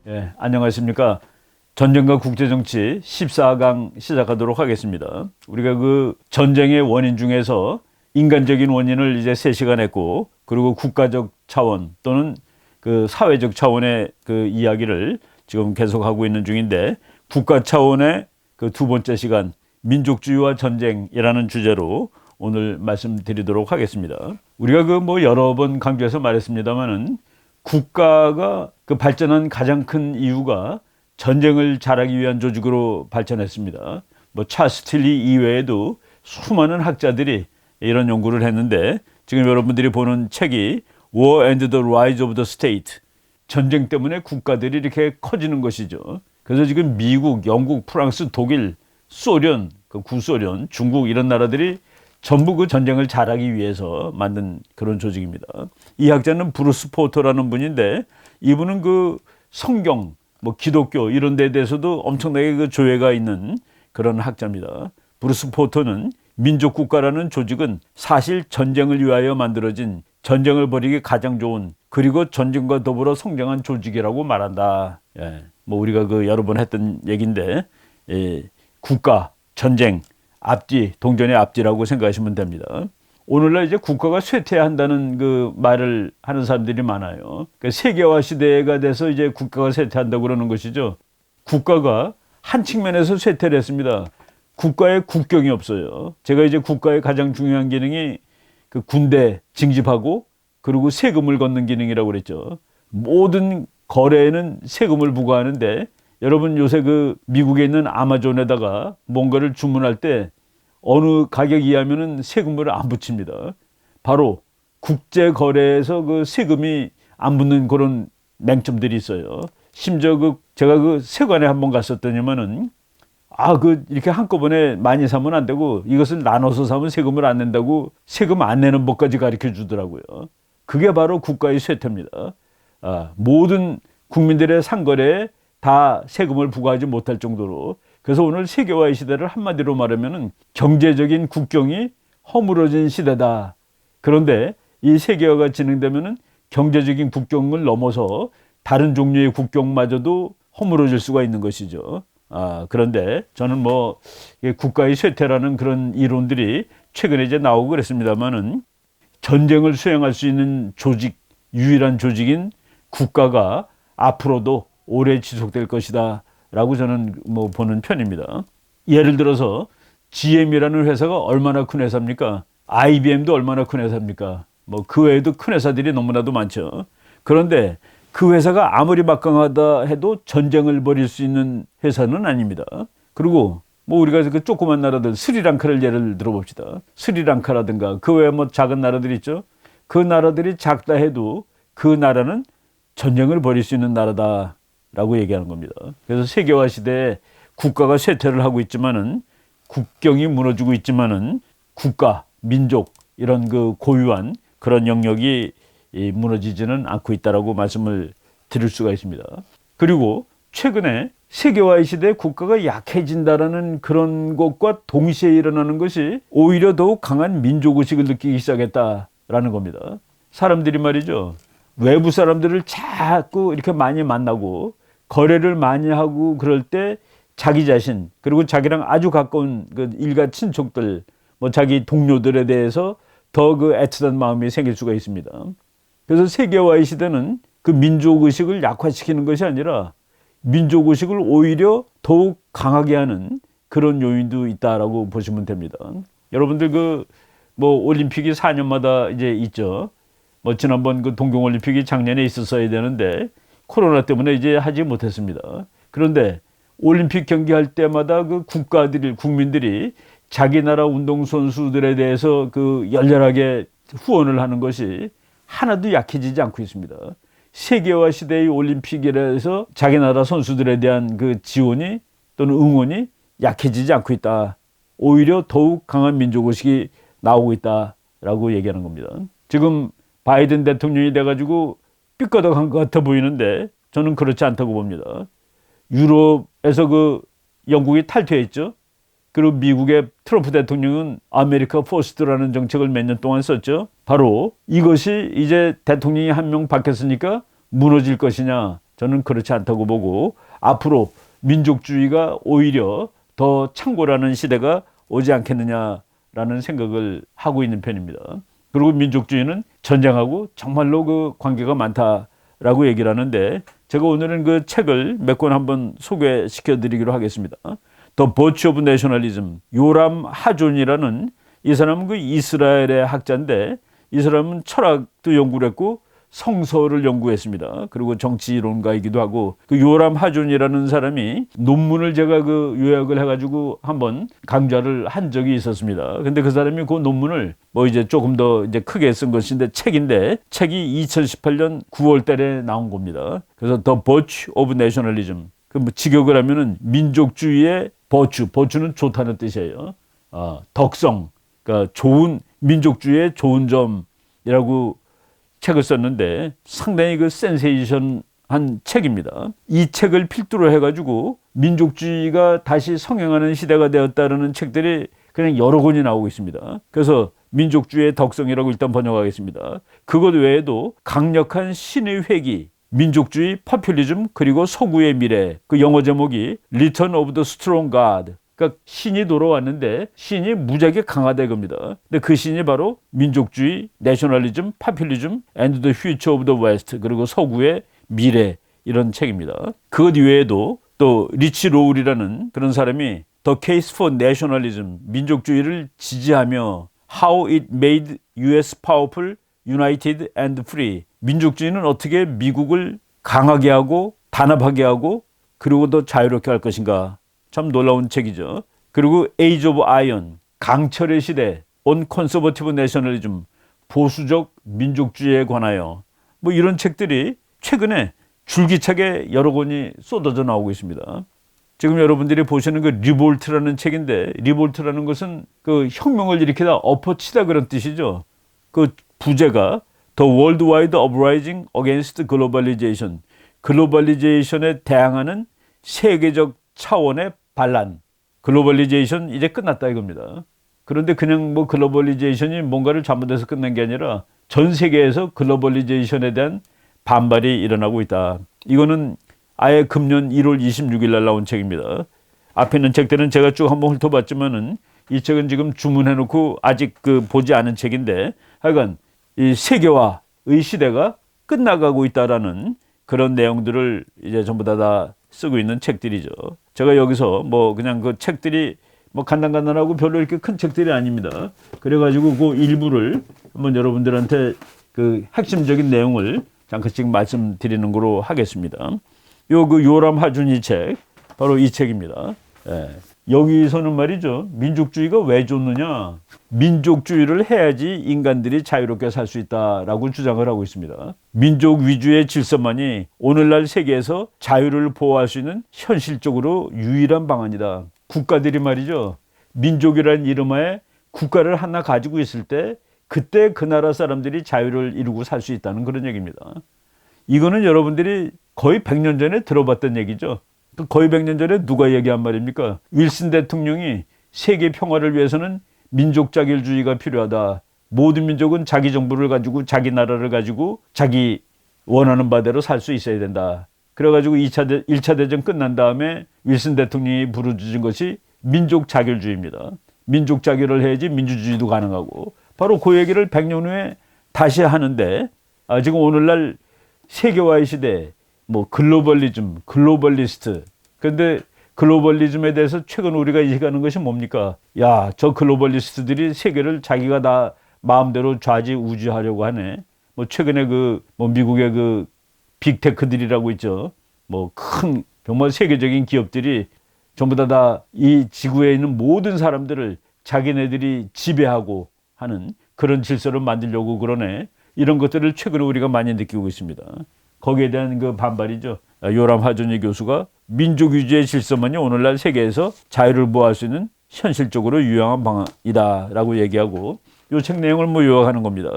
예, 안녕하십니까. 전쟁과 국제정치 14강 시작하도록 하겠습니다. 우리가 그 전쟁의 원인 중에서 인간적인 원인을 이제 3시간 했고, 그리고 국가적 차원 또는 그 사회적 차원의 그 이야기를 지금 계속하고 있는 중인데, 국가 차원의 그 2번째 시간, 민족주의와 전쟁이라는 주제로 오늘 말씀드리도록 하겠습니다. 우리가 그 뭐 여러 번 강조해서 말했습니다만은, 국가가 그 발전한 가장 큰 이유가 전쟁을 잘하기 위한 조직으로 발전했습니다. 뭐 찰스 tilly 이외에도 수많은 학자들이 이런 연구를 했는데, 지금 여러분들이 보는 책이 War and the Rise of the State, 전쟁 때문에 국가들이 이렇게 커지는 것이죠. 그래서 지금 미국, 영국, 프랑스, 독일, 소련, 그 구소련, 중국 이런 나라들이 전부 그 전쟁을 잘하기 위해서 만든 그런 조직입니다. 이 학자는 브루스 포터라는 분인데, 이분은 그 성경, 뭐 기독교 이런 데에 대해서도 엄청나게 그 조예가 있는 그런 학자입니다. 브루스 포터는 민족국가라는 조직은 사실 전쟁을 위하여 만들어진, 전쟁을 벌이기 가장 좋은, 그리고 전쟁과 더불어 성장한 조직이라고 말한다. 예, 뭐 우리가 그 여러 번 했던 얘기인데, 국가, 전쟁, 앞뒤, 동전의 앞뒤라고 생각하시면 됩니다. 오늘날 이제 국가가 쇠퇴한다는 그 말을 하는 사람들이 많아요. 그러니까 세계화 시대가 돼서 이제 국가가 쇠퇴한다고 그러는 것이죠. 국가가 한 측면에서 쇠퇴를 했습니다. 국가에 국경이 없어요. 제가 이제 국가의 가장 중요한 기능이 그 군대 징집하고, 그리고 세금을 걷는 기능이라고 그랬죠. 모든 거래에는 세금을 부과하는데, 여러분 요새 그 미국에 있는 아마존에다가 뭔가를 주문할 때 어느 가격 이하면은 세금을 안 붙입니다. 바로 국제 거래에서 그 세금이 안 붙는 그런 맹점들이 있어요. 심지어 제가 그 세관에 한번 갔었더니만은, 이렇게 한꺼번에 많이 사면 안 되고 이것을 나눠서 사면 세금을 안 낸다고 세금 안 내는 법까지 가르쳐 주더라고요. 그게 바로 국가의 쇠퇴입니다. 모든 국민들의 상거래에 다 세금을 부과하지 못할 정도로. 그래서 오늘 세계화의 시대를 한마디로 말하면 경제적인 국경이 허물어진 시대다. 그런데 이 세계화가 진행되면 경제적인 국경을 넘어서 다른 종류의 국경마저도 허물어질 수가 있는 것이죠. 그런데 저는 뭐 국가의 쇠퇴라는 그런 이론들이 최근에 이제 나오고 그랬습니다만은, 전쟁을 수행할 수 있는 조직, 유일한 조직인 국가가 앞으로도 오래 지속될 것이다 라고 저는 뭐 보는 편입니다. 예를 들어서 GM이라는 회사가 얼마나 큰 회사입니까? IBM도 얼마나 큰 회사입니까? 뭐 그 외에도 큰 회사들이 너무나도 많죠. 그런데 그 회사가 아무리 막강하다 해도 전쟁을 벌일 수 있는 회사는 아닙니다. 그리고 뭐 우리가 그 조그만 나라들, 스리랑카를 예를 들어봅시다. 스리랑카라든가 그 외에 뭐 작은 나라들 있죠. 그 나라들이 작다 해도 그 나라는 전쟁을 벌일 수 있는 나라다 라고 얘기하는 겁니다. 그래서 세계화 시대에 국가가 쇠퇴를 하고 있지만은, 국경이 무너지고 있지만은, 국가, 민족 이런 그 고유한 그런 영역이 무너지지는 않고 있다라고 말씀을 드릴 수가 있습니다. 그리고 최근에 세계화의 시대에 국가가 약해진다라는 그런 것과 동시에 일어나는 것이 오히려 더욱 강한 민족의식을 느끼기 시작했다라는 겁니다. 사람들이 말이죠, 외부 사람들을 자꾸 이렇게 많이 만나고 거래를 많이 하고 그럴 때 자기 자신, 그리고 자기랑 아주 가까운 그 일가 친척들, 뭐 자기 동료들에 대해서 더 그 애틋한 마음이 생길 수가 있습니다. 그래서 세계화의 시대는 그 민족의식을 약화시키는 것이 아니라 민족의식을 오히려 더욱 강하게 하는 그런 요인도 있다라고 보시면 됩니다. 여러분들 그 뭐 올림픽이 4년마다 이제 있죠. 뭐 지난번 그 동경올림픽이 작년에 있었어야 되는데 코로나 때문에 이제 하지 못했습니다. 그런데 올림픽 경기할 때마다 그 국민들이 자기 나라 운동선수들에 대해서 그 열렬하게 후원을 하는 것이 하나도 약해지지 않고 있습니다. 세계화 시대의 올림픽이라서 자기 나라 선수들에 대한 그 지원이 또는 응원이 약해지지 않고 있다. 오히려 더욱 강한 민족의식이 나오고 있다라고 얘기하는 겁니다. 지금 바이든 대통령이 돼가지고 삐까덕한 것 같아 보이는데 저는 그렇지 않다고 봅니다. 유럽에서 그 영국이 탈퇴했죠. 그리고 미국의 트럼프 대통령은 아메리카 포스트라는 정책을 몇 년 동안 썼죠. 바로 이것이 이제 대통령이 한 명 바뀌었으니까 무너질 것이냐, 저는 그렇지 않다고 보고 앞으로 민족주의가 오히려 더 창궐하는 시대가 오지 않겠느냐라는 생각을 하고 있는 편입니다. 그리고 민족주의는 전쟁하고 정말로 그 관계가 많다라고 얘기를 하는데 제가 오늘은 그 책을 몇 권 한번 소개시켜 드리기로 하겠습니다. The Virtue of Nationalism, 요람 하존이라는 이 사람은 그 이스라엘의 학자인데 이 사람은 철학도 연구를 했고 성서를 연구했습니다. 그리고 정치론가이기도 하고 그 요람 하존이라는 사람이 논문을 제가 그 요약을 해가지고 한번 강좌를 한 적이 있었습니다. 근데 그 사람이 그 논문을 뭐 이제 조금 더 이제 크게 쓴 것인데 책이 2018년 9월 달에 나온 겁니다. 그래서 The Virtue of Nationalism. 그 뭐 직역을 하면은 민족주의의 버추는 좋다는 뜻이에요. 덕성, 그러니까 좋은 민족주의의 좋은 점이라고 책을 썼는데 상당히 그 센세이션한 책입니다. 이 책을 필두로 해가지고 민족주의가 다시 성행하는 시대가 되었다는 책들이 그냥 여러 권이 나오고 있습니다. 그래서 민족주의의 덕성이라고 일단 번역하겠습니다. 그것 외에도 강력한 신의 회귀, 민족주의, 포퓰리즘, 그리고 서구의 미래. 그 영어 제목이 Return of the Strong God. 그러니까 신이 돌아왔는데 신이 무지하게 강하다 이겁니다. 근데 그 신이 바로 민족주의, 내셔널리즘, 파퓰리즘, and the future of the West, 그리고 서구의 미래, 이런 책입니다. 그것 이외에도 또 리치 로울이라는 그런 사람이 The Case for Nationalism, 민족주의를 지지하며 How it made US powerful, united and free. 민족주의는 어떻게 미국을 강하게 하고 단합하게 하고 그리고 더 자유롭게 할 것인가. 참 놀라운 책이죠. 그리고 Age of Iron, 강철의 시대, On Conservative Nationalism, 보수적 민족주의에 관하여, 뭐 이런 책들이 최근에 줄기차게 여러 권이 쏟아져 나오고 있습니다. 지금 여러분들이 보시는 그 리볼트라는 책인데, 리볼트라는 것은 그 혁명을 일으키다 엎어치다 그런 뜻이죠. 그 부제가 The Worldwide Uprising Against Globalization, 글로벌리제이션에 대항하는 세계적 차원의 반란. 글로벌리제이션 이제 끝났다 이겁니다. 그런데 그냥 뭐 글로벌리제이션이 뭔가를 잘못해서 끝난 게 아니라 전 세계에서 글로벌리제이션에 대한 반발이 일어나고 있다. 이거는 아예 금년 1월 26일 날 나온 책입니다. 앞에 있는 책들은 제가 쭉 한번 훑어봤지만은 이 책은 지금 주문해놓고 아직 그 보지 않은 책인데 하여간 이 세계화의 시대가 끝나가고 있다라는 그런 내용들을 이제 전부 다 쓰고 있는 책들이죠. 제가 여기서 뭐 그냥 그 책들이 뭐 간단하고 별로 이렇게 큰 책들이 아닙니다. 그래가지고 그 일부를 한번 여러분들한테 그 핵심적인 내용을 잠깐씩 말씀드리는 거로 하겠습니다. 그 요람 하준이 책, 바로 이 책입니다. 예. 여기서는 말이죠. 민족주의가 왜 좋느냐? 민족주의를 해야지 인간들이 자유롭게 살 수 있다라고 주장을 하고 있습니다. 민족 위주의 질서만이 오늘날 세계에서 자유를 보호할 수 있는 현실적으로 유일한 방안이다. 국가들이 말이죠. 민족이라는 이름하에 국가를 하나 가지고 있을 때 그때 그 나라 사람들이 자유를 이루고 살 수 있다는 그런 얘기입니다. 이거는 여러분들이 거의 100년 전에 들어봤던 얘기죠. 거의 100년 전에 누가 얘기한 말입니까? 윌슨 대통령이 세계 평화를 위해서는 민족 자결주의가 필요하다. 모든 민족은 자기 정부를 가지고 자기 나라를 가지고 자기 원하는 바대로 살 수 있어야 된다. 그래가지고 1차 대전 끝난 다음에 윌슨 대통령이 부르짖은 것이 민족 자결주의입니다. 민족 자결을 해야지 민주주의도 가능하고 바로 그 얘기를 100년 후에 다시 하는데 지금 오늘날 세계화의 시대 뭐 글로벌리즘, 글로벌리스트. 그런데 글로벌리즘에 대해서 최근 우리가 인식하는 것이 뭡니까? 야, 저 글로벌리스트들이 세계를 자기가 다 마음대로 좌지우지하려고 하네. 뭐 최근에 뭐 미국의 그 빅테크들이라고 있죠. 뭐 큰 정말 세계적인 기업들이 전부 다 이 지구에 있는 모든 사람들을 자기네들이 지배하고 하는 그런 질서를 만들려고 그러네. 이런 것들을 최근에 우리가 많이 느끼고 있습니다. 거기에 대한 그 반발이죠. 요람 하존이 교수가 민족 위주의 질서만이 오늘날 세계에서 자유를 보호할 수 있는 현실적으로 유용한 방안이다라고 얘기하고 이 책 내용을 뭐 요약하는 겁니다.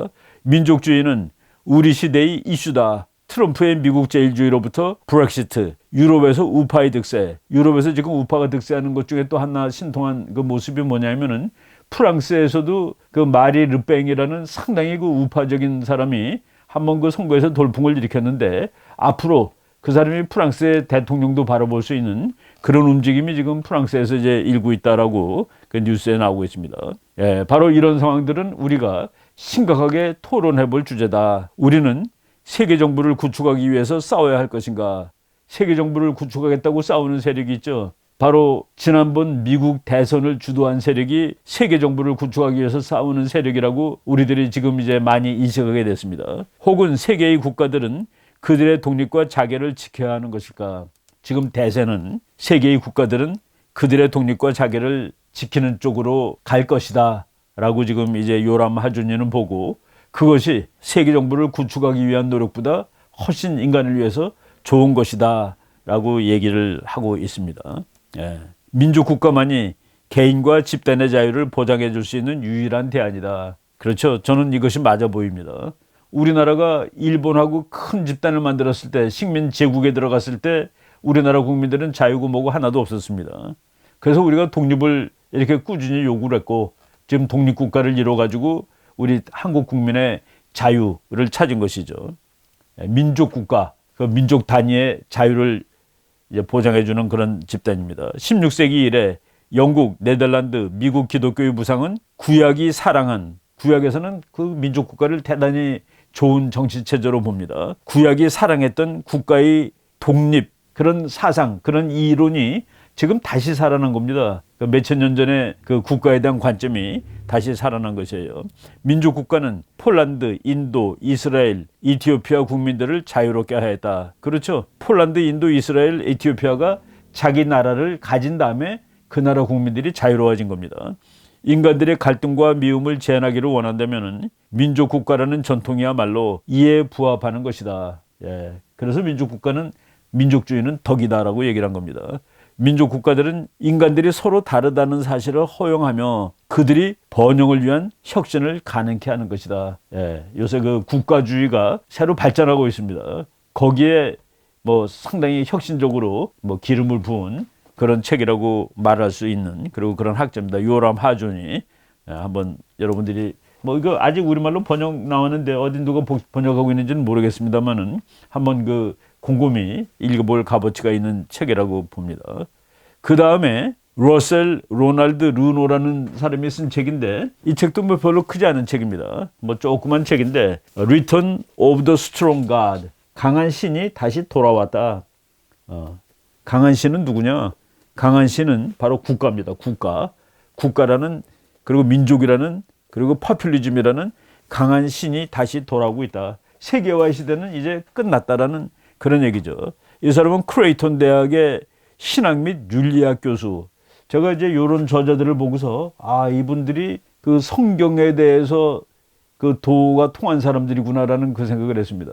민족주의는 우리 시대의 이슈다. 트럼프의 미국 제일주의로부터 브렉시트, 유럽에서 우파의 득세. 유럽에서 지금 우파가 득세하는 것 중에 또 하나 신통한 그 모습이 뭐냐면은 프랑스에서도 그 마리 르팽이라는 상당히 그 우파적인 사람이 한번 그 선거에서 돌풍을 일으켰는데 앞으로 그 사람이 프랑스의 대통령도 바라볼 수 있는 그런 움직임이 지금 프랑스에서 이제 일고 있다라고 그 뉴스에 나오고 있습니다. 예, 바로 이런 상황들은 우리가 심각하게 토론해 볼 주제다. 우리는 세계 정부를 구축하기 위해서 싸워야 할 것인가? 세계 정부를 구축하겠다고 싸우는 세력이 있죠. 바로 지난번 미국 대선을 주도한 세력이 세계 정부를 구축하기 위해서 싸우는 세력이라고 우리들이 지금 이제 많이 인식하게 됐습니다. 혹은 세계의 국가들은 그들의 독립과 자결을 지켜야 하는 것일까? 지금 대세는 세계의 국가들은 그들의 독립과 자결을 지키는 쪽으로 갈 것이다 라고 지금 이제 요람 하준이는 보고, 그것이 세계 정부를 구축하기 위한 노력보다 훨씬 인간을 위해서 좋은 것이다 라고 얘기를 하고 있습니다. 예. 민족 국가만이 개인과 집단의 자유를 보장해 줄 수 있는 유일한 대안이다. 그렇죠. 저는 이것이 맞아 보입니다. 우리나라가 일본하고 큰 집단을 만들었을 때, 식민 제국에 들어갔을 때 우리나라 국민들은 자유고 뭐고 하나도 없었습니다. 그래서 우리가 독립을 이렇게 꾸준히 요구를 했고, 지금 독립국가를 이뤄가지고 우리 한국 국민의 자유를 찾은 것이죠. 민족국가, 그 민족 단위의 자유를 이제 보장해주는 그런 집단입니다. 16세기 이래 영국, 네덜란드, 미국 기독교의 무상은 구약이 사랑한, 구약에서는 그 민족국가를 대단히 좋은 정치체제로 봅니다. 구약이 사랑했던 국가의 독립, 그런 사상, 그런 이론이 지금 다시 살아난 겁니다. 그 몇천 년 전에 그 국가에 대한 관점이 다시 살아난 것이에요. 민족국가는 폴란드, 인도, 이스라엘, 이티오피아 국민들을 자유롭게 하였다. 그렇죠. 폴란드, 인도, 이스라엘, 이티오피아가 자기 나라를 가진 다음에 그 나라 국민들이 자유로워진 겁니다. 인간들의 갈등과 미움을 제한하기를 원한다면 민족국가라는 전통이야말로 이에 부합하는 것이다. 예. 그래서 민족주의는 덕이다라고 얘기를 한 겁니다. 민족국가들은 인간들이 서로 다르다는 사실을 허용하며 그들이 번영을 위한 혁신을 가능케 하는 것이다. 예, 요새 그 국가주의가 새로 발전하고 있습니다. 거기에 뭐 상당히 혁신적으로 뭐 기름을 부은 그런 책이라고 말할 수 있는, 그리고 그런 학자입니다. 요람 하준이. 한번 여러분들이 뭐 이거 아직 우리말로 번역 나왔는데 어디 누가 번역하고 있는지는 모르겠습니다만은 한번 그 곰곰이 읽어볼 값어치가 있는 책이라고 봅니다. 그 다음에 러셀 로날드 르노라는 사람이 쓴 책인데, 이 책도 뭐 별로 크지 않은 책입니다. 뭐 조그만 책인데, Return of the Strong God, 강한 신이 다시 돌아왔다. 강한 신은 누구냐? 강한 신은 바로 국가입니다. 국가라는, 그리고 민족이라는, 그리고 포퓰리즘이라는 강한 신이 다시 돌아오고 있다. 세계화의 시대는 이제 끝났다라는 그런 얘기죠. 이 사람은 크레이톤 대학의 신학 및 윤리학 교수. 제가 이제 이런 저자들을 보고서 이분들이 그 성경에 대해서 그 도가 통한 사람들이구나라는 그 생각을 했습니다.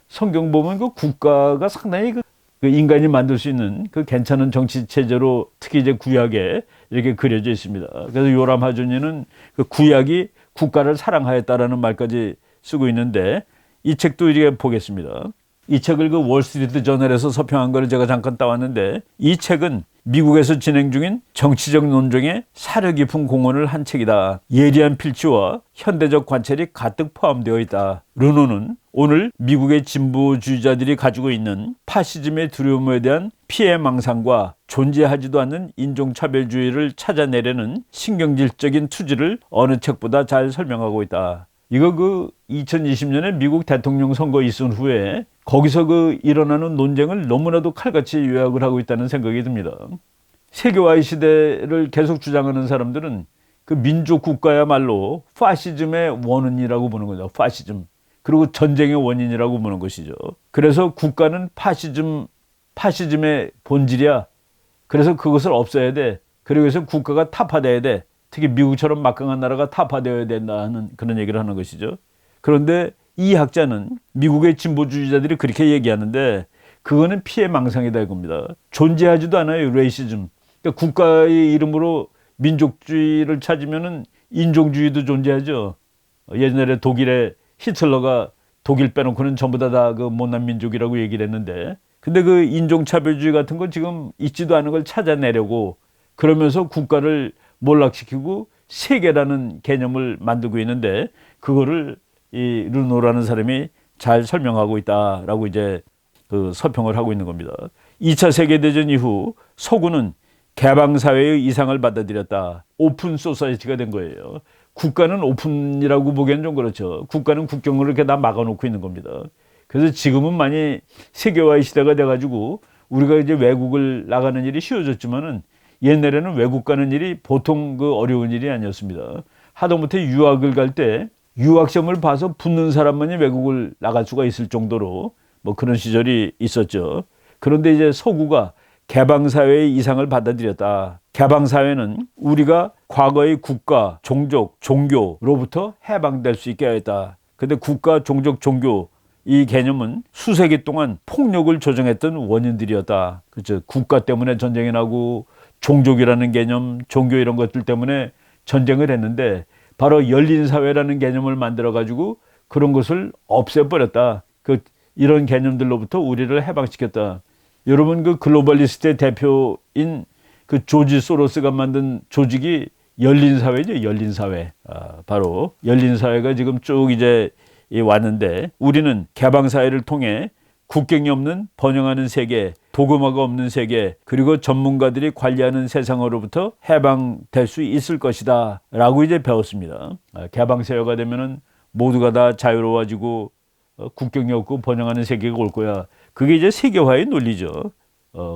성경 보면 그 국가가 상당히 그 인간이 만들 수 있는 그 괜찮은 정치 체제로, 특히 이제 구약에 이렇게 그려져 있습니다. 그래서 요람 하준이는 그 구약이 국가를 사랑하였다라는 말까지 쓰고 있는데, 이 책도 이제 보겠습니다. 이 책을 그 월스트리트 저널에서 서평한 거를 제가 잠깐 따왔는데, 이 책은 미국에서 진행 중인 정치적 논쟁에 사려 깊은 공헌을 한 책이다. 예리한 필치와 현대적 관찰이 가득 포함되어 있다. 르노는 오늘 미국의 진보주의자들이 가지고 있는 파시즘의 두려움에 대한 피해망상과 존재하지도 않는 인종차별주의를 찾아내려는 신경질적인 투지를 어느 책보다 잘 설명하고 있다. 이거 그 2020년에 미국 대통령 선거 있은 후에 거기서 그 일어나는 논쟁을 너무나도 칼같이 요약을 하고 있다는 생각이 듭니다. 세계화의 시대를 계속 주장하는 사람들은 그 민족 국가야말로 파시즘의 원인이라고 보는 거죠. 파시즘. 그리고 전쟁의 원인이라고 보는 것이죠. 그래서 국가는 파시즘의 본질이야. 그래서 그것을 없애야 돼. 그래서 국가가 타파돼야 돼. 특히 미국처럼 막강한 나라가 타파되어야 된다는 그런 얘기를 하는 것이죠. 그런데 이 학자는 미국의 진보주의자들이 그렇게 얘기하는데, 그거는 피해망상이다 이겁니다. 존재하지도 않아요, 레이시즘. 그러니까 국가의 이름으로 민족주의를 찾으면은 인종주의도 존재하죠. 예전에 독일의 히틀러가 독일 빼놓고는 전부 다 그 못난 민족이라고 얘기를 했는데, 근데 그 인종차별주의 같은 건 지금 있지도 않은 걸 찾아내려고 그러면서 국가를 몰락시키고 세계라는 개념을 만들고 있는데, 그거를 이 르노라는 사람이 잘 설명하고 있다라고 이제 그 서평을 하고 있는 겁니다. 2차 세계대전 이후 서구는 개방사회의 이상을 받아들였다. 오픈 소사이티가 된 거예요. 국가는 오픈이라고 보기엔 좀 그렇죠. 국가는 국경을 이렇게 다 막아놓고 있는 겁니다. 그래서 지금은 많이 세계화의 시대가 돼가지고 우리가 이제 외국을 나가는 일이 쉬워졌지만은 옛날에는 외국 가는 일이 보통 그 어려운 일이 아니었습니다. 하다못해 유학을 갈 때 유학점을 봐서 붙는 사람만이 외국을 나갈 수가 있을 정도로 뭐 그런 시절이 있었죠. 그런데 이제 서구가 개방사회의 이상을 받아들였다. 개방사회는 우리가 과거의 국가, 종족, 종교로부터 해방될 수 있게 하였다. 근데 국가, 종족, 종교 이 개념은 수세기 동안 폭력을 조정했던 원인들이었다. 그렇죠. 국가 때문에 전쟁이 나고 종족이라는 개념, 종교 이런 것들 때문에 전쟁을 했는데 바로 열린 사회라는 개념을 만들어 가지고 그런 것을 없애버렸다. 이런 개념들로부터 우리를 해방시켰다. 여러분 그 글로벌리스트의 대표인 그 조지 소로스가 만든 조직이 열린 사회죠. 열린 사회. 바로 열린 사회가 지금 쭉 이제 왔는데 우리는 개방 사회를 통해 국경이 없는 번영하는 세계, 도구마가 없는 세계, 그리고 전문가들이 관리하는 세상으로부터 해방될 수 있을 것이다 라고 이제 배웠습니다. 개방 사회가 되면은 모두가 다 자유로워지고 국경이 없고 번영하는 세계가 올 거야. 그게 이제 세계화의 논리죠.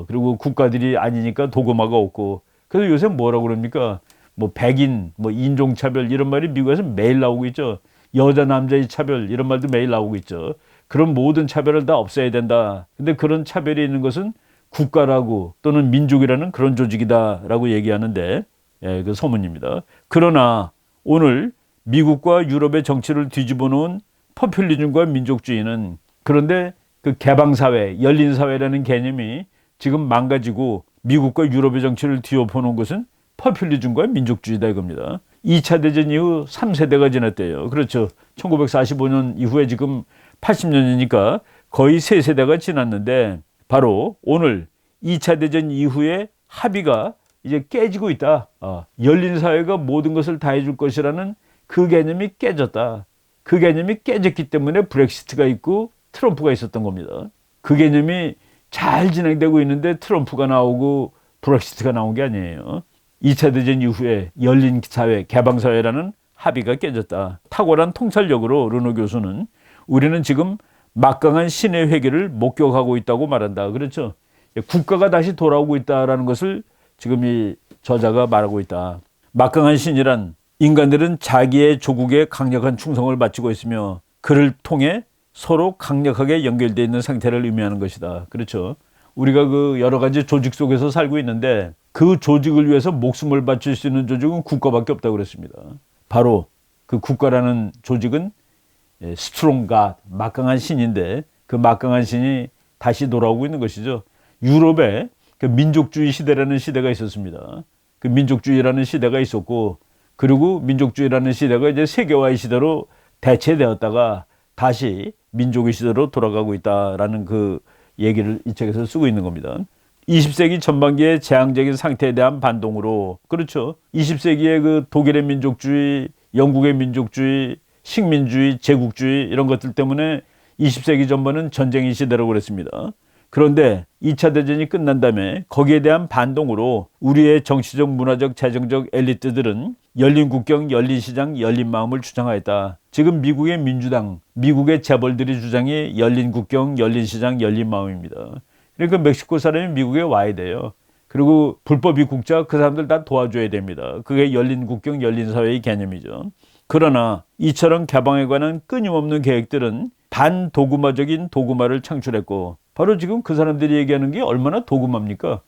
그리고 국가들이 아니니까 도구마가 없고. 그래서 요새 뭐라고 그럽니까? 뭐 백인, 뭐 인종차별 이런 말이 미국에서 매일 나오고 있죠. 여자 남자의 차별 이런 말도 매일 나오고 있죠. 그런 모든 차별을 다 없애야 된다. 근데 그런 차별이 있는 것은 국가라고 또는 민족이라는 그런 조직이다라고 얘기하는데 그 소문입니다. 그러나 오늘 미국과 유럽의 정치를 뒤집어 놓은 포퓰리즘과 민족주의는 그런데 그 개방사회, 열린사회라는 개념이 지금 망가지고 미국과 유럽의 정치를 뒤엎어 놓은 것은 포퓰리즘과 민족주의다 이겁니다. 2차 대전 이후 3세대가 지났대요. 그렇죠. 1945년 이후에 지금 80년이니까 거의 3세대가 지났는데 바로 오늘 2차 대전 이후에 합의가 이제 깨지고 있다. 열린 사회가 모든 것을 다 해줄 것이라는 그 개념이 깨졌다. 그 개념이 깨졌기 때문에 브렉시트가 있고 트럼프가 있었던 겁니다. 그 개념이 잘 진행되고 있는데 트럼프가 나오고 브렉시트가 나온 게 아니에요. 2차 대전 이후에 열린 사회, 개방사회라는 합의가 깨졌다. 탁월한 통찰력으로 르노 교수는 우리는 지금 막강한 신의 회개를 목격하고 있다고 말한다. 그렇죠. 국가가 다시 돌아오고 있다는 것을 지금 이 저자가 말하고 있다. 막강한 신이란 인간들은 자기의 조국에 강력한 충성을 바치고 있으며 그를 통해 서로 강력하게 연결되어 있는 상태를 의미하는 것이다. 그렇죠. 우리가 그 여러 가지 조직 속에서 살고 있는데 그 조직을 위해서 목숨을 바칠 수 있는 조직은 국가밖에 없다고 그랬습니다. 바로 그 국가라는 조직은 스트롱 갓, 막강한 신인데 그 막강한 신이 다시 돌아오고 있는 것이죠. 유럽에 그 민족주의 시대라는 시대가 있었습니다. 그 민족주의라는 시대가 있었고 그리고 민족주의라는 시대가 이제 세계화의 시대로 대체되었다가 다시 민족의 시대로 돌아가고 있다라는 그 얘기를 이 책에서 쓰고 있는 겁니다. 20세기 전반기의 재앙적인 상태에 대한 반동으로 그렇죠. 20세기의 그 독일의 민족주의, 영국의 민족주의, 식민주의, 제국주의 이런 것들 때문에 20세기 전반은 전쟁의 시대라고 그랬습니다. 그런데 2차 대전이 끝난 다음에 거기에 대한 반동으로 우리의 정치적, 문화적, 재정적 엘리트들은 열린 국경, 열린 시장, 열린 마음을 주장하였다. 지금 미국의 민주당, 미국의 재벌들이 주장이 열린 국경, 열린 시장, 열린 마음입니다. 그러니까 멕시코 사람이 미국에 와야 돼요. 그리고 불법 입국자 그 사람들 다 도와줘야 됩니다. 그게 열린 국경, 열린 사회의 개념이죠. 그러나 이처럼 개방에 관한 끊임없는 계획들은 반도구마적인 도구마를 창출했고 바로 지금 그 사람들이 얘기하는 게 얼마나 도구마입니까?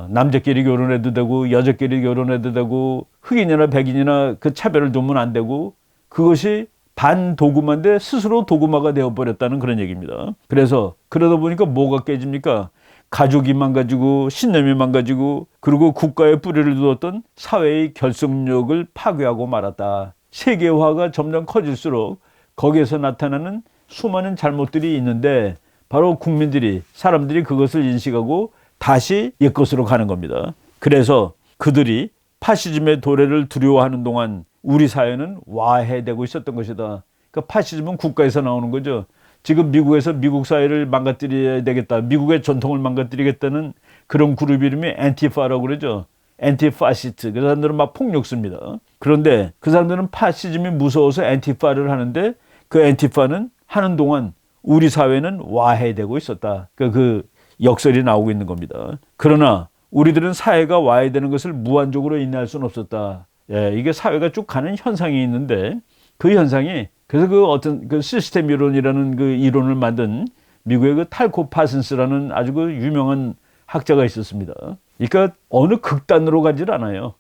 남자끼리 결혼해도 되고 여자끼리 결혼해도 되고 흑인이나 백인이나 그 차별을 두면 안 되고 그것이 반도구마인데 스스로 도구마가 되어버렸다는 그런 얘기입니다. 그래서 그러다 보니까 뭐가 깨집니까? 가족이 망가지고 신념이 망가지고 그리고 국가의 뿌리를 두었던 사회의 결속력을 파괴하고 말았다. 세계화가 점점 커질수록 거기에서 나타나는 수많은 잘못들이 있는데 바로 국민들이 사람들이 그것을 인식하고 다시 옛것으로 가는 겁니다. 그래서 그들이 파시즘의 도래를 두려워하는 동안 우리 사회는 와해되고 있었던 것이다. 그러니까 파시즘은 국가에서 나오는 거죠. 지금 미국에서 미국 사회를 망가뜨려야 되겠다, 미국의 전통을 망가뜨리겠다는 그런 그룹 이름이 앤티파라고 그러죠. 앤티파시스트. 그 사람들은 막 폭력 씁니다. 그런데 그 사람들은 파시즘이 무서워서 앤티파를 하는데 그 앤티파는 하는 동안 우리 사회는 와해되고 있었다. 그 역설이 나오고 있는 겁니다. 그러나 우리들은 사회가 와해되는 것을 무한적으로 인내할 수는 없었다. 예, 이게 사회가 쭉 가는 현상이 있는데 그 현상이, 그래서 그 어떤 그 시스템 이론이라는 그 이론을 만든 미국의 그 탈코 파슨스라는 아주 그 유명한 학자가 있었습니다. 그러니까 어느 극단으로 가질 않아요.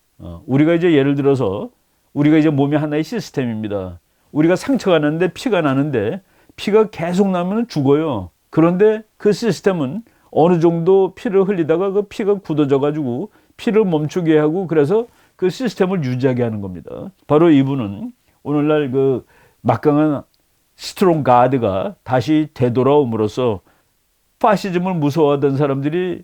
우리가 이제 예를 들어서 우리가 이제 몸이 하나의 시스템입니다. 우리가 상처가 나는데 피가 나는데 피가 계속 나면 죽어요. 그런데 그 시스템은 어느 정도 피를 흘리다가 그 피가 굳어져 가지고 피를 멈추게 하고 그래서 그 시스템을 유지하게 하는 겁니다. 바로 이분은 오늘날 그 막강한 스트롱 가드가 다시 되돌아옴으로써 파시즘을 무서워하던 사람들이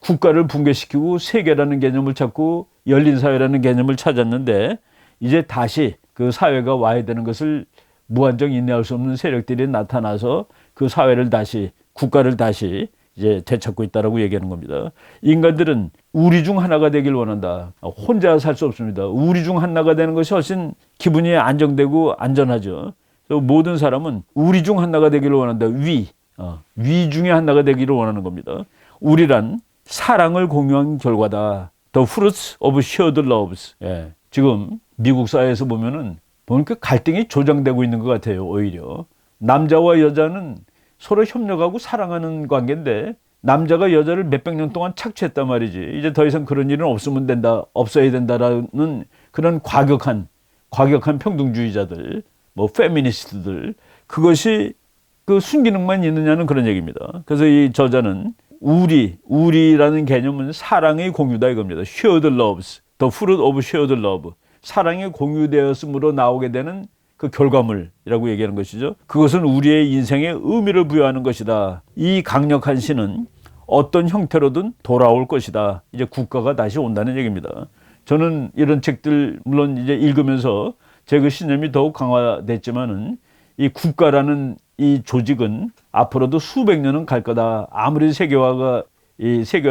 국가를 붕괴시키고 세계라는 개념을 찾고 열린 사회라는 개념을 찾았는데 이제 다시 그 사회가 와야 되는 것을 무한정 인내할 수 없는 세력들이 나타나서 그 사회를 다시, 국가를 다시 이제 되찾고 있다라고 얘기하는 겁니다. 인간들은 우리 중 하나가 되길 원한다. 혼자 살 수 없습니다. 우리 중 하나가 되는 것이 훨씬 기분이 안정되고 안전하죠. 모든 사람은 우리 중 하나가 되기를 원한다. 위 중에 하나가 되기를 원하는 겁니다. 우리란 사랑을 공유한 결과다. The fruits of shared loves. 예. 지금 미국 사회에서 보면은 그 갈등이 조장되고 있는 것 같아요. 오히려 남자와 여자는 서로 협력하고 사랑하는 관계인데 남자가 여자를 몇백 년 동안 착취했단 말이지. 이제 더 이상 그런 일은 없어야 된다라는 그런 과격한 평등주의자들, 뭐 페미니스트들, 그것이 그 순기능만 있느냐는 그런 얘기입니다. 그래서 이 저자는 우리라는 개념은 사랑의 공유다 이겁니다. Shared loves, the fruit of shared love. 사랑이 공유되었으므로 나오게 되는 그 결과물이라고 얘기하는 것이죠. 그것은 우리의 인생에 의미를 부여하는 것이다. 이 강력한 신은 어떤 형태로든 돌아올 것이다. 이제 국가가 다시 온다는 얘기입니다. 저는 이런 책들 물론 이제 읽으면서 제 그 신념이 더욱 강화됐지만은 이 국가라는 이 조직은 앞으로도 수백 년은 갈 거다. 아무리 세계화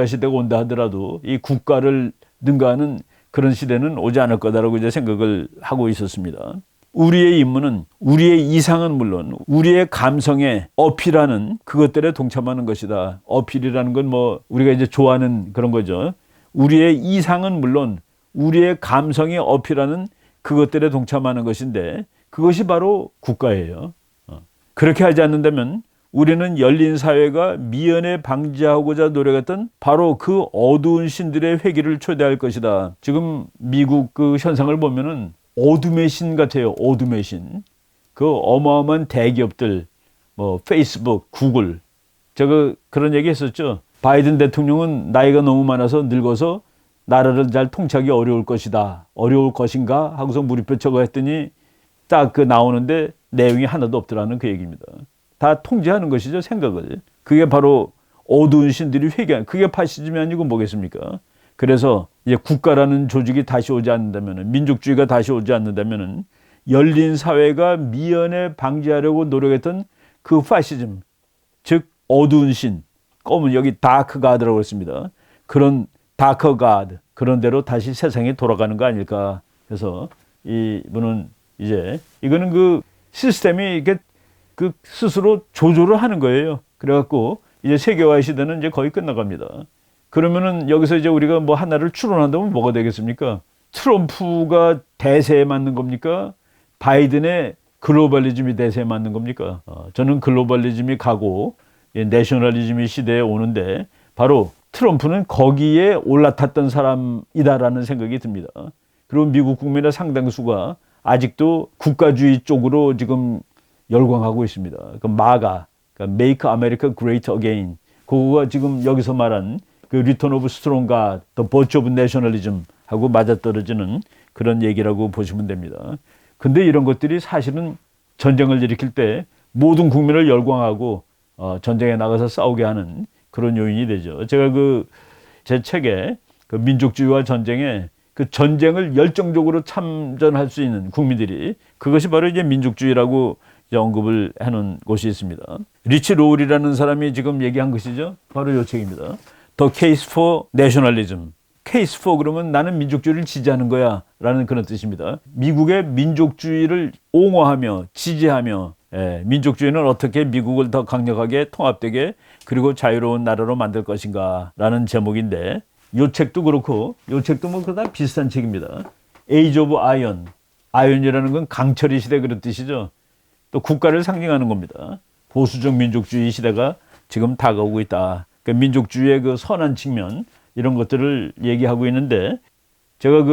시대가 온다 하더라도 이 국가를 능가하는 그런 시대는 오지 않을 거다라고 이제 생각을 하고 있었습니다. 우리의 임무는 우리의 이상은 물론 우리의 감성에 어필하는 그것들에 동참하는 것이다. 어필이라는 건 뭐 우리가 이제 좋아하는 그런 거죠. 우리의 이상은 물론 우리의 감성에 어필하는 그것들에 동참하는 것인데 그것이 바로 국가예요. 그렇게 하지 않는다면 우리는 열린 사회가 미연에 방지하고자 노력했던 바로 그 어두운 신들의 회귀를 초대할 것이다. 지금 미국 그 현상을 보면은 어둠의 신 같아요. 어둠의 신. 그 어마어마한 대기업들, 뭐 페이스북, 구글. 제가 그런 얘기 했었죠. 바이든 대통령은 나이가 너무 많아서 늙어서 나라를 잘 통치하기 어려울 것이다. 어려울 것인가? 하고서 물음표 쳐가 했더니 딱 그 나오는데 내용이 하나도 없더라는 그 얘기입니다. 다 통제하는 것이죠, 생각을. 그게 바로 어두운 신들이 회개한, 그게 파시즘이 아니고 뭐겠습니까? 그래서 이제 국가라는 조직이 다시 오지 않는다면, 민족주의가 다시 오지 않는다면 열린 사회가 미연에 방지하려고 노력했던 그 파시즘, 즉 어두운 신, 검은 여기 다크 가드라고 했습니다. 그런 다크 가드, 그런 대로 다시 세상이 돌아가는 거 아닐까. 그래서 이분은 이제 이거는 그 시스템이 이게 그 스스로 조절을 하는 거예요. 그래갖고 이제 세계화의 시대는 이제 거의 끝나갑니다. 그러면은 여기서 이제 우리가 뭐 하나를 추론한다면 뭐가 되겠습니까? 트럼프가 대세에 맞는 겁니까? 바이든의 글로벌리즘이 대세에 맞는 겁니까? 저는 글로벌리즘이 가고 내셔널리즘이 시대에 오는데 바로 트럼프는 거기에 올라탔던 사람이다라는 생각이 듭니다. 그리고 미국 국민의 상당수가 아직도 국가주의 쪽으로 지금 열광하고 있습니다. 그 마가, 그러니까 Make America Great Again. 그거가 지금 여기서 말한 그 Return of Strong God, The Birth of Nationalism 하고 맞아떨어지는 그런 얘기라고 보시면 됩니다. 근데 이런 것들이 사실은 전쟁을 일으킬 때 모든 국민을 열광하고 전쟁에 나가서 싸우게 하는 그런 요인이 되죠. 제가 제 책에 그 민족주의와 전쟁에 그 전쟁을 열정적으로 참전할 수 있는 국민들이, 그것이 바로 이제 민족주의라고 이제 언급을 해놓은 곳이 있습니다. 리치 로울이라는 사람이 지금 얘기한 것이죠. 바로 이 책입니다. The Case for Nationalism. Case for 그러면 나는 민족주의를 지지하는 거야 라는 그런 뜻입니다. 미국의 민족주의를 옹호하며 지지하며 민족주의는 어떻게 미국을 더 강력하게 통합되게 그리고 자유로운 나라로 만들 것인가 라는 제목인데 이 책도 그렇고 이 책도 뭐 그다 비슷한 책입니다. Age of Iron. 아이언이라는 건 강철의 시대 그런 뜻이죠. 또 국가를 상징하는 겁니다. 보수적 민족주의 시대가 지금 다가오고 있다. 그러니까 민족주의의 그 선한 측면 이런 것들을 얘기하고 있는데 제가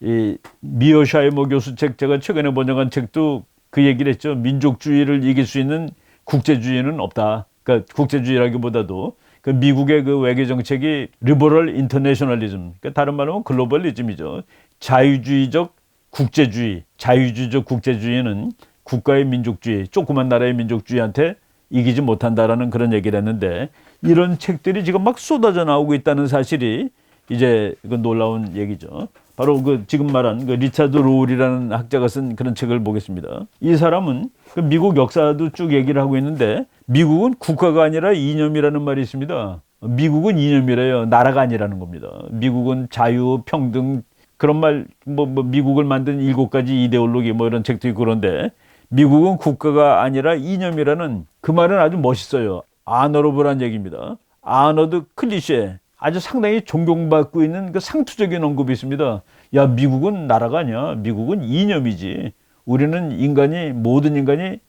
이 미어샤이머 교수 책 제가 최근에 번역한 책도 그 얘기를 했죠. 민족주의를 이길 수 있는 국제주의는 없다. 그러니까 국제주의라기보다도 그 미국의 그 외교 정책이 리버럴 인터내셔널리즘. 그러니까 다른 말로 하면 글로벌리즘이죠. 자유주의적 국제주의, 자유주의적 국제주의는 국가의 민족주의, 조그만 나라의 민족주의한테 이기지 못한다라는 그런 얘기를 했는데 이런 책들이 지금 막 쏟아져 나오고 있다는 사실이 이제 이건 놀라운 얘기죠. 바로 그 지금 말한 그 리차드 로울이라는 학자가 쓴 그런 책을 보겠습니다. 이 사람은 그 미국 역사도 쭉 얘기를 하고 있는데 미국은 국가가 아니라 이념이라는 말이 있습니다. 미국은 이념이래요. 나라가 아니라는 겁니다. 미국은 자유, 평등 그런 말 뭐 미국을 만든 7가지 이데올로기 뭐 이런 책도 있고 그런데 미국은 국가가 아니라 이념이라는 그 말은 아주 멋있어요. 아너러블한 얘기입니다. 아너드 클리셰. 아주 상당히 존경받고 있는 그 상투적인 언급이 있습니다. 야, 미국은 나라가 아니야. 미국은 이념이지. 우리는 모든 인간이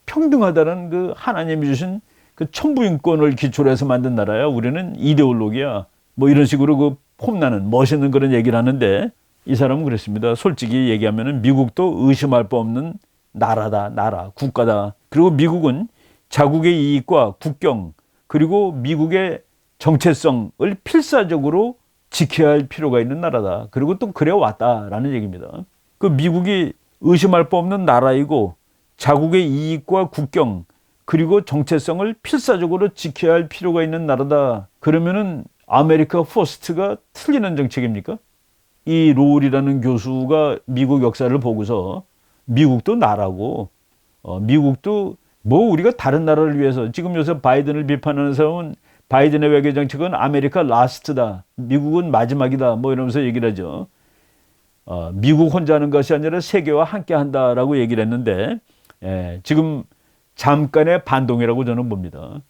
평등하다는 그 하나님이 주신 그 천부인권을 기초로 해서 만든 나라야. 우리는 이데올로기야. 뭐 이런 식으로 그 폼나는 멋있는 그런 얘기를 하는데 이 사람은 그랬습니다. 솔직히 얘기하면은 미국도 의심할 바 없는 나라다. 나라, 국가다. 그리고 미국은 자국의 이익과 국경 그리고 미국의 정체성을 필사적으로 지켜야 할 필요가 있는 나라다. 그리고 또 그래 왔다라는 얘기입니다. 그 미국이 의심할 바 없는 나라이고 자국의 이익과 국경 그리고 정체성을 필사적으로 지켜야 할 필요가 있는 나라다. 그러면은 아메리카 퍼스트가 틀리는 정책입니까? 이 로울이라는 교수가 미국 역사를 보고서 미국도 나라고 미국도 뭐 우리가 다른 나라를 위해서 지금 요새 바이든을 비판하는 사람은 바이든의 외교 정책은 아메리카 라스트다. 미국은 마지막이다. 뭐 이러면서 얘기를 하죠. 미국 혼자 하는 것이 아니라 세계와 함께 한다라고 얘기를 했는데 지금 잠깐의 반동이라고 저는 봅니다.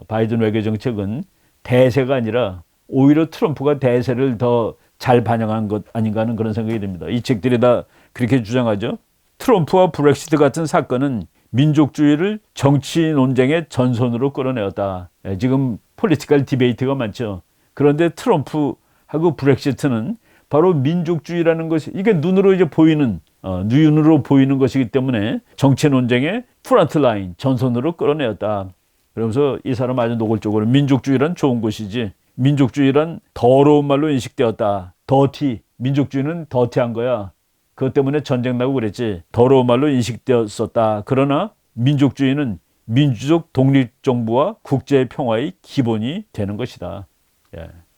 바이든 외교 정책은 대세가 아니라 오히려 트럼프가 대세를 더 잘 반영한 것 아닌가 하는 그런 생각이 듭니다. 이 책들이 다 그렇게 주장하죠. 트럼프와 브렉시트 같은 사건은 민족주의를 정치 논쟁의 전선으로 끌어내었다. 지금 폴리티컬 디베이트가 많죠. 그런데 트럼프하고 브렉시트는 바로 민족주의라는 것이 이게 눈으로 이제 보이는 눈으로 보이는 것이기 때문에 정치 논쟁의 프런트 라인 전선으로 끌어내었다. 그러면서 이 사람 아주 노골적으로 민족주의란 좋은 것이지 민족주의란 더러운 말로 인식되었다. 더티. 민족주의는 더티한 거야. 그것 때문에 전쟁 나고 그랬지. 더러운 말로 인식되었었다. 그러나 민족주의는 민주적 독립정부와 국제평화의 기본이 되는 것이다.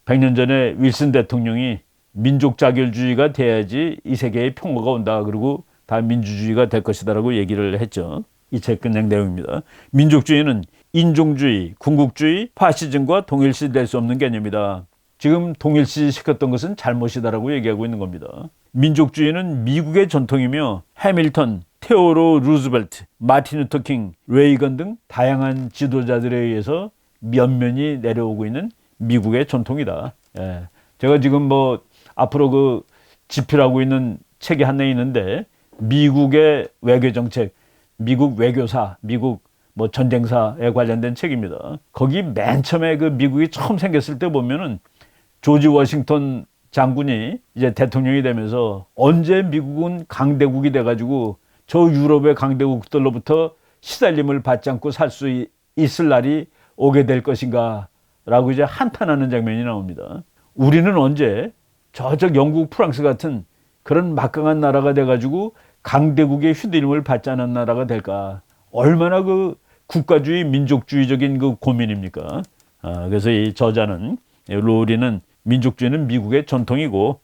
100년 전에 윌슨 대통령이 민족 자결주의가 돼야지 이 세계에 평화가 온다. 그리고 다 민주주의가 될 것이다라고 얘기를 했죠. 이 책 끝낸 내용입니다. 민족주의는 인종주의, 군국주의, 파시즘과 동일시될 수 없는 개념이다. 지금 동일시 시켰던 것은 잘못이다라고 얘기하고 있는 겁니다. 민족주의는 미국의 전통이며 해밀턴, 테오로 루즈벨트, 마틴 루터 킹, 레이건 등 다양한 지도자들에 의해서 면면이 내려오고 있는 미국의 전통이다. 제가 지금 뭐 앞으로 그 집필하고 있는 책이 하나 있는데 미국의 외교 정책, 미국 외교사, 미국 뭐 전쟁사에 관련된 책입니다. 거기 맨 처음에 그 미국이 처음 생겼을 때 보면은 조지 워싱턴 장군이 이제 대통령이 되면서 언제 미국은 강대국이 돼가지고 저 유럽의 강대국들로부터 시달림을 받지 않고 살 수 있을 날이 오게 될 것인가 라고 이제 한탄하는 장면이 나옵니다. 우리는 언제 저쪽 영국, 프랑스 같은 그런 막강한 나라가 돼가지고 강대국의 휘둘림을 받지 않은 나라가 될까? 얼마나 그 국가주의, 민족주의적인 그 고민입니까? 그래서 이 저자는 로울이는 민족주의는 미국의 전통이고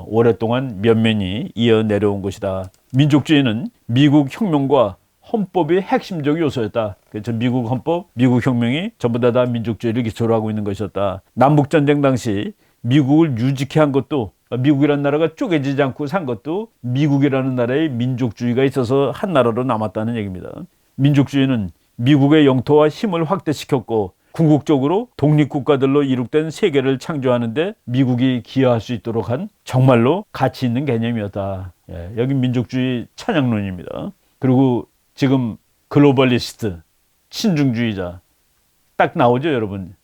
오랫동안 면면이 이어 내려온 것이다. 민족주의는 미국 혁명과 헌법이 핵심적 요소였다. 그래서 미국 헌법, 미국 혁명이 전부 다 민족주의를 기초로 하고 있는 것이었다. 남북전쟁 당시 미국을 유지케 한 것도, 미국이라는 나라가 쪼개지지 않고 산 것도 미국이라는 나라의 민족주의가 있어서 한 나라로 남았다는 얘기입니다. 민족주의는 미국의 영토와 힘을 확대시켰고 궁극적으로 독립국가들로 이룩된 세계를 창조하는데 미국이 기여할 수 있도록 한 정말로 가치 있는 개념이었다. 여기 민족주의 찬양론입니다. 그리고 지금 글로벌리스트, 친중주의자 딱 나오죠, 여러분.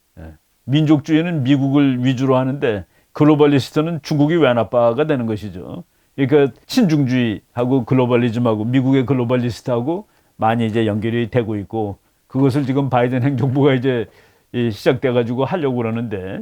민족주의는 미국을 위주로 하는데 글로벌리스트는 중국이 왜 나빠가 되는 것이죠. 그러니까 친중주의하고 글로벌리즘하고 미국의 글로벌리스트하고 많이 이제 연결이 되고 있고, 그것을 지금 바이든 행정부가 이제 시작돼 가지고 하려고 그러는데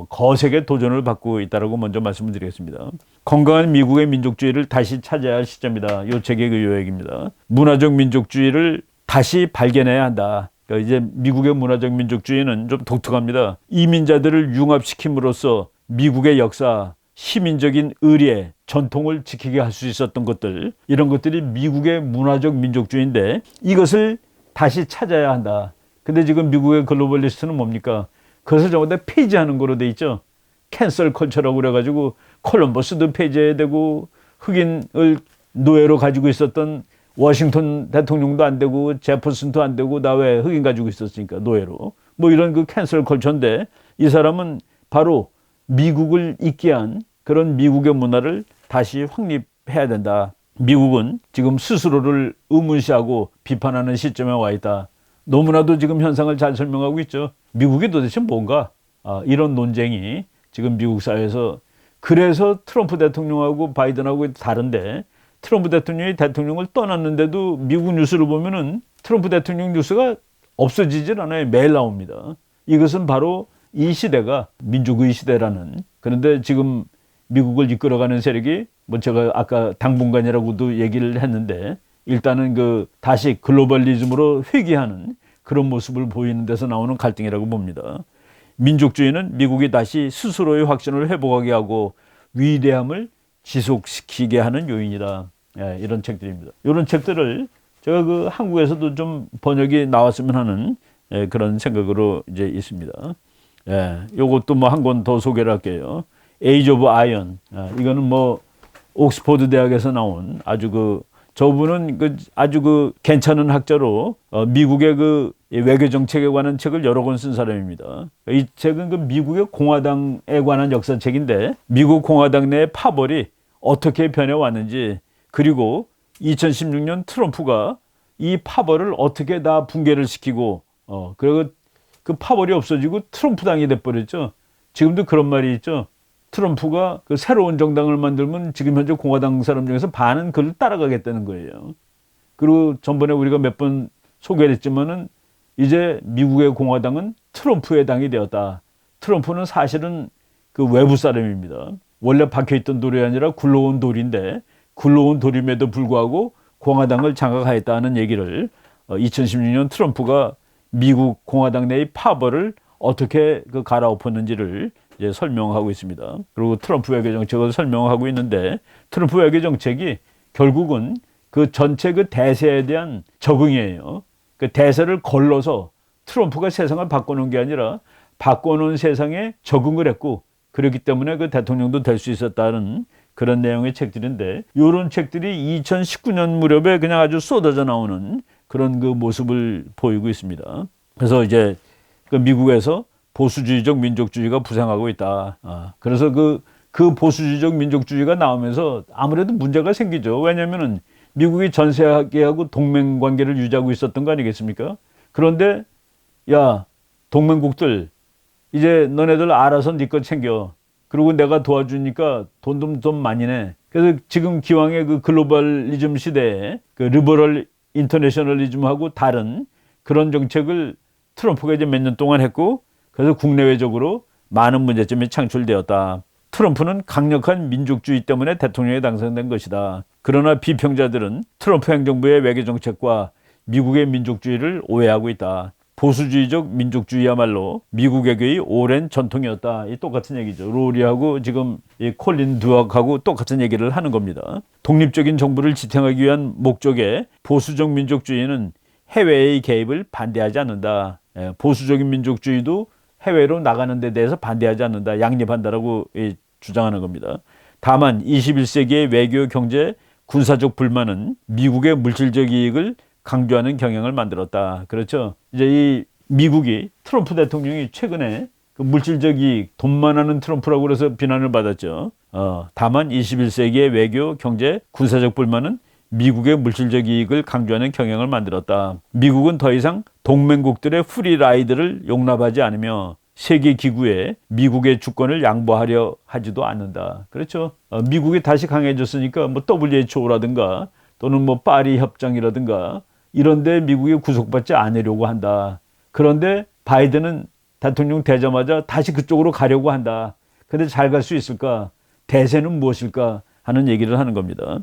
거세게 도전을 받고 있다라고 먼저 말씀을 드리겠습니다. 건강한 미국의 민족주의를 다시 찾아야 할 시점이다. 이 책의 그 요약입니다. 문화적 민족주의를 다시 발견해야 한다. 그러니까 이제 미국의 문화적 민족주의는 좀 독특합니다. 이민자들을 융합시킴으로써 미국의 역사, 시민적인 의례, 전통을 지키게 할 수 있었던 것들, 이런 것들이 미국의 문화적 민족주의인데 이것을 다시 찾아야 한다. 근데 지금 미국의 글로벌리스트는 뭡니까? 그것을 전부 다 폐지하는 거로 돼 있죠. 캔슬 컬처라고 그래가지고 콜럼버스도 폐지해야 되고, 흑인을 노예로 가지고 있었던 워싱턴 대통령도 안 되고 제퍼슨도 안 되고, 나 왜 흑인 가지고 있었으니까 노예로, 뭐 이런 그 캔슬 컬처인데, 이 사람은 바로 미국을 있게 한 그런 미국의 문화를 다시 확립해야 된다. 미국은 지금 스스로를 의문시하고 비판하는 시점에 와 있다. 너무나도 지금 현상을 잘 설명하고 있죠. 미국이 도대체 뭔가? 이런 논쟁이 지금 미국 사회에서, 그래서 트럼프 대통령하고 바이든하고 다른데, 트럼프 대통령이 대통령을 떠났는데도 미국 뉴스를 보면은 트럼프 대통령 뉴스가 없어지질 않아요. 매일 나옵니다. 이것은 바로 이 시대가 민족의 시대라는, 그런데 지금 미국을 이끌어가는 세력이, 뭐 제가 아까 당분간이라고도 얘기를 했는데, 일단은 그 다시 글로벌리즘으로 회귀하는 그런 모습을 보이는 데서 나오는 갈등이라고 봅니다. 민족주의는 미국이 다시 스스로의 확신을 회복하게 하고 위대함을 지속시키게 하는 요인이다. 이런 책들입니다. 이런 책들을 제가 그 한국에서도 좀 번역이 나왔으면 하는 그런 생각으로 이제 있습니다. 요것도 뭐 한 권 더 소개를 할게요. Age of Iron. 이거는 뭐 옥스퍼드 대학에서 나온 저분은 아주 괜찮은 학자로 미국의 그 외교 정책에 관한 책을 여러 권 쓴 사람입니다. 이 책은 그 미국의 공화당에 관한 역사책인데, 미국 공화당 내 파벌이 어떻게 변해왔는지, 그리고 2016년 트럼프가 이 파벌을 어떻게 다 붕괴를 시키고, 그리고 그 파벌이 없어지고 트럼프 당이 돼버렸죠. 지금도 그런 말이 있죠. 트럼프가 그 새로운 정당을 만들면 지금 현재 공화당 사람 중에서 반은 그를 따라가겠다는 거예요. 그리고 전번에 우리가 몇 번 소개를 했지만은 이제 미국의 공화당은 트럼프의 당이 되었다. 트럼프는 사실은 그 외부 사람입니다. 원래 박혀있던 돌이 아니라 굴러온 돌인데, 굴러온 돌임에도 불구하고 공화당을 장악하였다는 얘기를 2016년 트럼프가 미국 공화당 내의 파벌을 어떻게 갈아엎었는지를 이제 설명하고 있습니다. 그리고 트럼프 외교 정책을 설명하고 있는데, 트럼프 외교 정책이 결국은 그 전체 그 대세에 대한 적응이에요. 그 대세를 걸러서 트럼프가 세상을 바꿔놓은 게 아니라 바꿔놓은 세상에 적응을 했고, 그렇기 때문에 그 대통령도 될 수 있었다는 그런 내용의 책들인데, 이런 책들이 2019년 무렵에 그냥 아주 쏟아져 나오는 그런 그 모습을 보이고 있습니다. 그래서 이제 그 미국에서 보수주의적 민족주의가 부상하고 있다. 그래서 그 보수주의적 민족주의가 나오면서 아무래도 문제가 생기죠. 왜냐하면은 미국이 전 세계하고 동맹 관계를 유지하고 있었던 거 아니겠습니까? 그런데 야, 동맹국들 이제 너네들 알아서 네 것 챙겨. 그리고 내가 도와주니까 돈도 좀 많이 내. 그래서 지금 기왕의 그 글로벌리즘 시대에 그 리버럴 인터내셔널리즘하고 다른 그런 정책을 트럼프가 이제 몇 년 동안 했고, 그래서 국내외적으로 많은 문제점이 창출되었다. 트럼프는 강력한 민족주의 때문에 대통령에 당선된 것이다. 그러나 비평자들은 트럼프 행정부의 외교 정책과 미국의 민족주의를 오해하고 있다. 보수주의적 민족주의야말로 미국 외교의 오랜 전통이었다. 이 똑같은 얘기죠. 로리하고 지금 이 콜린 두악하고 똑같은 얘기를 하는 겁니다. 독립적인 정부를 지탱하기 위한 목적의 보수적 민족주의는 해외의 개입을 반대하지 않는다. 보수적인 민족주의도 해외로 나가는 데 대해서 반대하지 않는다. 양립한다라고 주장하는 겁니다. 다만 21세기의 외교, 경제, 군사적 불만은 미국의 물질적 이익을 강조하는 경향을 만들었다. 그렇죠. 이제 이 미국이 트럼프 대통령이 최근에 그 물질적 이익, 돈만 하는 트럼프라고 그래서 비난을 받았죠. 다만 21세기의 외교, 경제, 군사적 불만은 미국의 물질적 이익을 강조하는 경향을 만들었다. 미국은 더 이상 동맹국들의 프리라이드를 용납하지 않으며 세계기구에 미국의 주권을 양보하려 하지도 않는다. 그렇죠. 미국이 다시 강해졌으니까 뭐 WHO라든가 또는 뭐 파리 협정이라든가 이런 데 미국이 구속받지 않으려고 한다. 그런데 바이든은 대통령 되자마자 다시 그쪽으로 가려고 한다. 근데 잘 갈 수 있을까? 대세는 무엇일까? 하는 얘기를 하는 겁니다.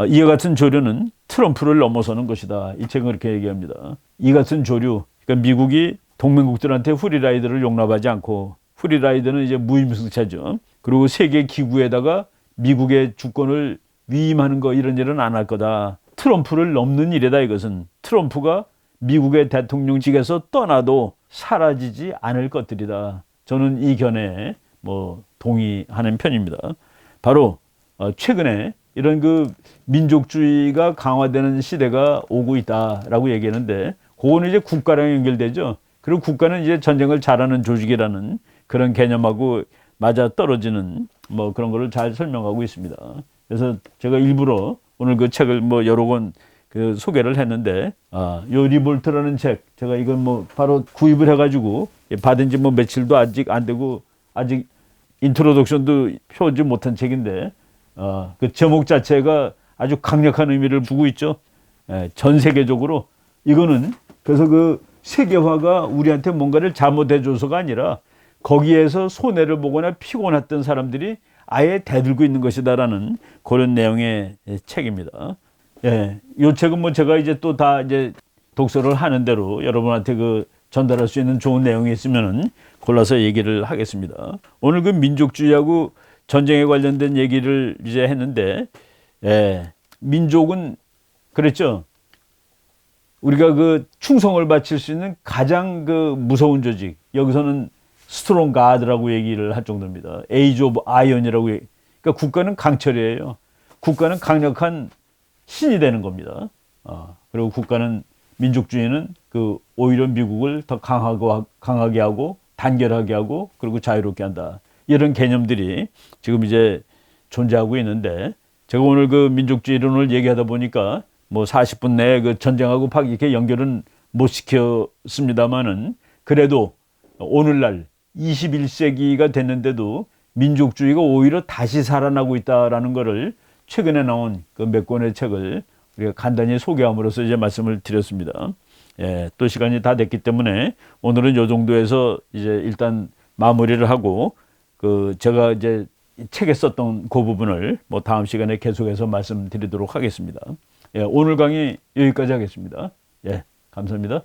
이와 같은 조류는 트럼프를 넘어서는 것이다. 이 책은 그렇게 얘기합니다. 이 같은 조류, 그러니까 미국이 동맹국들한테 프리라이드를 용납하지 않고, 프리라이드는 이제 무임승차죠. 그리고 세계 기구에다가 미국의 주권을 위임하는 거, 이런 일은 안 할 거다. 트럼프를 넘는 일이다. 이것은 트럼프가 미국의 대통령직에서 떠나도 사라지지 않을 것들이다. 저는 이 견해에 동의하는 편입니다. 바로 최근에 이런 그 민족주의가 강화되는 시대가 오고 있다라고 얘기하는데, 그거는 이제 국가랑 연결되죠. 그리고 국가는 이제 전쟁을 잘하는 조직이라는 그런 개념하고 맞아 떨어지는 그런 거를 잘 설명하고 있습니다. 그래서 제가 일부러 오늘 그 책을 여러 권 그 소개를 했는데, 요 리볼트라는 책, 제가 이걸 바로 구입을 해가지고 받은 지 며칠도 아직 안 되고, 아직 인트로덕션도 펴지 못한 책인데, 그 제목 자체가 아주 강력한 의미를 두고 있죠. 전 세계적으로. 이거는 그래서 그 세계화가 우리한테 뭔가를 잘못해줘서가 아니라 거기에서 손해를 보거나 피곤했던 사람들이 아예 대들고 있는 것이다라는 그런 내용의 책입니다. 이 책은 제가 이제 또 다 이제 독서를 하는 대로 여러분한테 그 전달할 수 있는 좋은 내용이 있으면은 골라서 얘기를 하겠습니다. 오늘 그 민족주의하고 전쟁에 관련된 얘기를 이제 했는데, 민족은 그랬죠. 우리가 그 충성을 바칠 수 있는 가장 그 무서운 조직, 여기서는 스트롱 가드라고 얘기를 할 정도입니다. 에이지 오브 아이언이라고 그러니까 국가는 강철이에요. 국가는 강력한 신이 되는 겁니다. 그리고 국가는, 민족주의는 그 오히려 미국을 더 강하게 하고 단결하게 하고 그리고 자유롭게 한다. 이런 개념들이 지금 이제 존재하고 있는데, 제가 오늘 그 민족주의 이론을 얘기하다 보니까 40분 내에 그 전쟁하고 이렇게 연결은 못 시켰습니다만은, 그래도 오늘날 21세기가 됐는데도 민족주의가 오히려 다시 살아나고 있다라는 것을 최근에 나온 그 몇 권의 책을 우리가 간단히 소개함으로써 이제 말씀을 드렸습니다. 또 시간이 다 됐기 때문에 오늘은 이 정도에서 이제 일단 마무리를 하고, 그 제가 이제 책에 썼던 그 부분을 다음 시간에 계속해서 말씀드리도록 하겠습니다. 오늘 강의 여기까지 하겠습니다. 감사합니다.